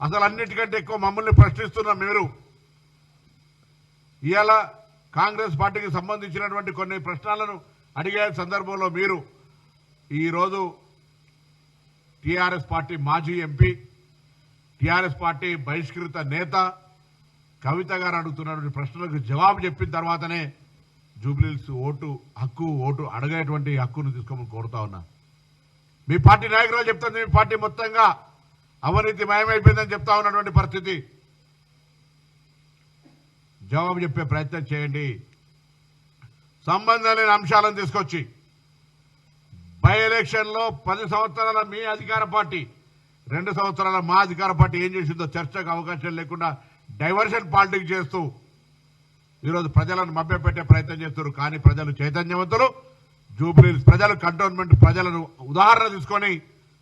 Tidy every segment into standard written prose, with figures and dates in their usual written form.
అసలు అన్నిటికంటే ఎక్కువ మమ్మల్ని ప్రశ్నిస్తున్న మీరు ఇవాళ కాంగ్రెస్ పార్టీకి సంబంధించినటువంటి కొన్ని ప్రశ్నలను అడిగే సందర్భంలో మీరు ఈరోజు టీఆర్ఎస్ పార్టీ మాజీ ఎంపీ, టీఆర్ఎస్ పార్టీ బహిష్కృత నేత కవిత గారు అడుగుతున్నటువంటి ప్రశ్నలకు జవాబు చెప్పిన తర్వాతనే జూబ్లీహిల్స్ ఓటు అడిగేటువంటి హక్కును తీసుకోమని కోరుతా ఉన్నా. మీ పార్టీ నాయకురాలు చెప్తుంది మీ పార్టీ మొత్తంగా అవినీతి మయమైపోయిందని చెప్తా ఉన్నటువంటి పరిస్థితి. జవాబు చెప్పే ప్రయత్నం చేయండి. సంబంధం లేని అంశాలను తీసుకొచ్చి బై ఎలక్షన్ లో 10 సంవత్సరాల మీ అధికార పార్టీ 2 సంవత్సరాల మా అధికార పార్టీ ఏం చేసిందో చర్చకు అవకాశం లేకుండా డైవర్షన్ పాలిటిక్స్ చేస్తూ ఈరోజు ప్రజలను మభ్యపెట్టే ప్రయత్నం చేస్తున్నారు. కానీ ప్రజలు చైతన్యవంతులు. జూబ్లీహిల్స్ ప్రజలు కంటోన్మెంట్ ప్రజలను ఉదాహరణ తీసుకొని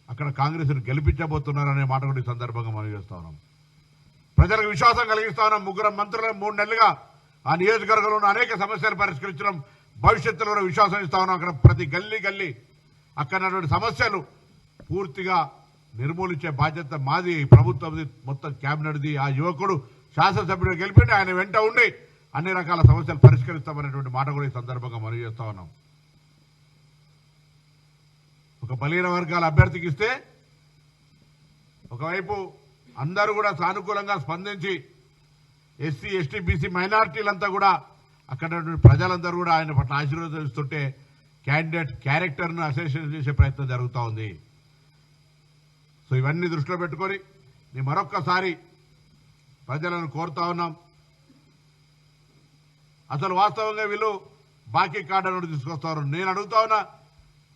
అక్కడ కాంగ్రెస్ను గెలిపించబోతున్నారనే మాట కూడా ఈ సందర్భంగా మనం చేస్తా ఉన్నాం. ప్రజలకు విశ్వాసం కలిగిస్తా ఉన్నాం. 3 మంత్రులు 3 నెలలుగా ఆ నియోజకవర్గంలో ఉన్న అనేక సమస్యలు పరిష్కరించడం, భవిష్యత్తులో కూడా విశ్వాసం ఇస్తా ఉన్నాం. అక్కడ ప్రతి గల్లీ అక్కడ సమస్యలు పూర్తిగా నిర్మూలించే బాధ్యత మాది, ప్రభుత్వం మొత్తం క్యాబినెట్ది. ఆ యువకుడు శాసనసభ్యుడు గెలిపిండి ఆయన వెంట ఉండి అన్ని రకాల సమస్యలు పరిష్కరిస్తామనేటువంటి మాట కూడా ఈ సందర్భంగా మనం చేస్తా ఉన్నాం. ఒక బలహీన వర్గాల అభ్యర్థికి ఇస్తే ఒకవైపు అందరూ కూడా సానుకూలంగా స్పందించి ఎస్సీ, ఎస్టీ, బీసీ మైనారిటీలంతా కూడా అక్కడ ప్రజలందరూ కూడా ఆయన పట్ల ఆశీర్వదిస్తుంటే క్యాండిడేట్ క్యారెక్టర్ను అసోసియేషన్ చేసే ప్రయత్నం జరుగుతూ ఉంది. సో ఇవన్నీ దృష్టిలో పెట్టుకొని నేను మరొక్కసారి ప్రజలను కోరుతా ఉన్నాం. అసలు వాస్తవంగా వీళ్ళు బాకీ కార్డు తీసుకొస్తారు. నేను అడుగుతా ఉన్నా,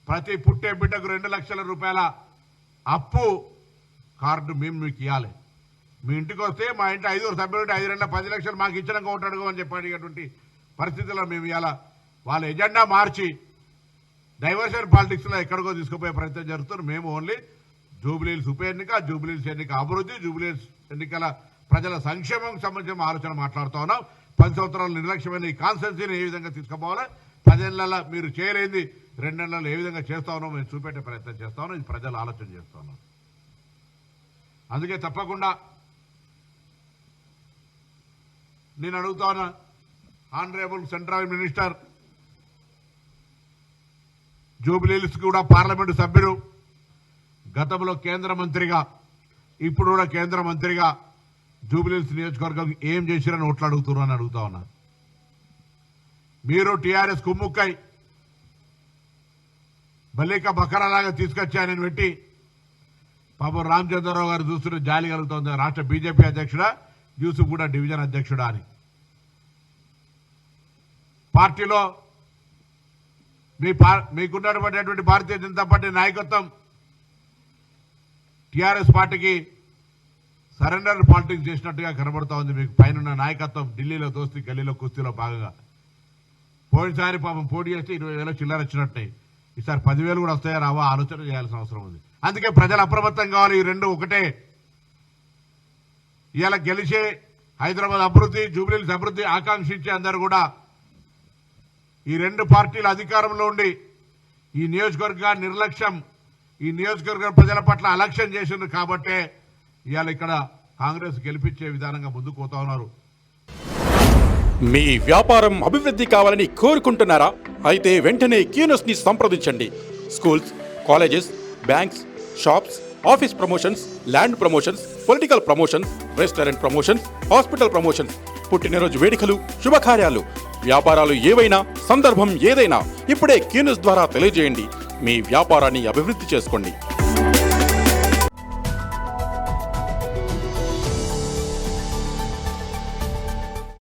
ప్రతి పుట్టే బిడ్డకు 2 లక్షల రూపాయల అప్పు కార్డు మేము మీకు ఇవ్వాలి. మీ ఇంటికి వస్తే మా ఇంటి 5 సభ్యులు 5 2 10 లక్షలు మాకు ఇచ్చినాక ఓటు అడగమని చెప్పేటువంటి పరిస్థితుల్లో మేము ఇవ్వాలా. వాళ్ళ ఎజెండా మార్చి డైవర్షన్ పాలిటిక్స్ లో ఎక్కడికో తీసుకుపోయే ప్రయత్నం జరుగుతున్నారు. మేము ఓన్లీ జూబ్లీహిల్స్ ఉప ఎన్నిక, జూబ్లీహిల్స్ ఎన్నిక అభివృద్ధి, జూబ్లీహిల్స్ ఎన్నికల ప్రజల సంక్షేమం సంబంధించిన ఆలోచన మాట్లాడుతూ ఉన్నాం. 10 సంవత్సరాల నిర్లక్ష్యమైన ఈ కాన్స్టిట్యూన్సీని ఏ విధంగా తీసుకుపోవాలా, 10 ఏళ్లలో మీరు చేయలేంది 2 నెలల్లో ఏ విధంగా చేస్తా ఉన్నాం మేము చూపెట్టే ప్రయత్నం చేస్తా ఉన్నాం. ఇది ప్రజలు ఆలోచన చేస్తా ఉన్నాం. అందుకే తప్పకుండా నేను అడుగుతా ఉన్నా, ఆనరేబుల్ సెంట్రల్ మినిస్టర్, జూబ్లీహిల్స్ కూడా పార్లమెంటు సభ్యుడు, గతంలో కేంద్ర మంత్రిగా ఇప్పుడు కూడా కేంద్ర మంత్రిగా జూబ్లీహిల్స్ నియోజకవర్గం ఏం చేసిరని ఓట్లు అడుగుతున్నారని అడుగుతా ఉన్నా. మీరు టీఆర్ఎస్ కుమ్ముక్కై బల్లిక బకరాలాగా తీసుకొచ్చి ఆయన పెట్టి పాపం రామచంద్రరావు గారు చూస్తుంటే జాలి కలుగుతోంది. రాష్ట్ర బీజేపీ అధ్యక్షుడా, యూసుఫ్ కూడా డివిజన్ అధ్యక్షుడా అని పార్టీలో మీకున్నటువంటి భారతీయ జనతా పార్టీ నాయకత్వం టీఆర్ఎస్ పార్టీకి సరెండర్ పాలిటిక్స్ చేసినట్టుగా కనబడుతూ ఉంది. మీకు పైన నాయకత్వం ఢిల్లీలో దోస్తీ, గల్లీలో కుస్తీలో భాగంగా పోయినసారి పాపం పోటీ చేస్తే 20,000 చిల్లర వచ్చినట్టున్నాయి. ఈసారి 10,000 కూడా వస్తాయా రావా ఆలోచన చేయాల్సిన అవసరం ఉంది. అందుకే ప్రజలు అప్రమత్తం కావాలి. ఈ రెండు ఒకటే. ఇవాళ గెలిచే హైదరాబాద్ అభివృద్ధి, జూబ్లీహిల్స్ అభివృద్ధి ఆకాంక్షించే అందరూ కూడా ఈ 2 పార్టీల అధికారంలో ఉండి ఈ నియోజకవర్గాన్ని నిర్లక్ష్యం, ఈ నియోజకవర్గ ప్రజల పట్ల అలక్ష్యం చేసింది కాబట్టే ఇవాళ ఇక్కడ కాంగ్రెస్ గెలిపించే విధానంగా ముందుకు పోతా ఉన్నారు. మీ వ్యాపారం అభివృద్ధి కావాలని కోరుకుంటున్నారా? అయితే వెంటనే క్యూనస్ ని సంప్రదించండి. Schools, colleges, banks, shops, office promotions, land promotions, political promotions, restaurant promotions, hospital promotions, పుట్టినరోజు వేడుకలు, శుభకార్యాలు, వ్యాపారాలు ఏవైనా, సందర్భం ఏదైనా ఇప్పుడే క్యూనస్ ద్వారా తెలియజేయండి. మీ వ్యాపారాన్ని అభివృద్ధి చేసుకోండి.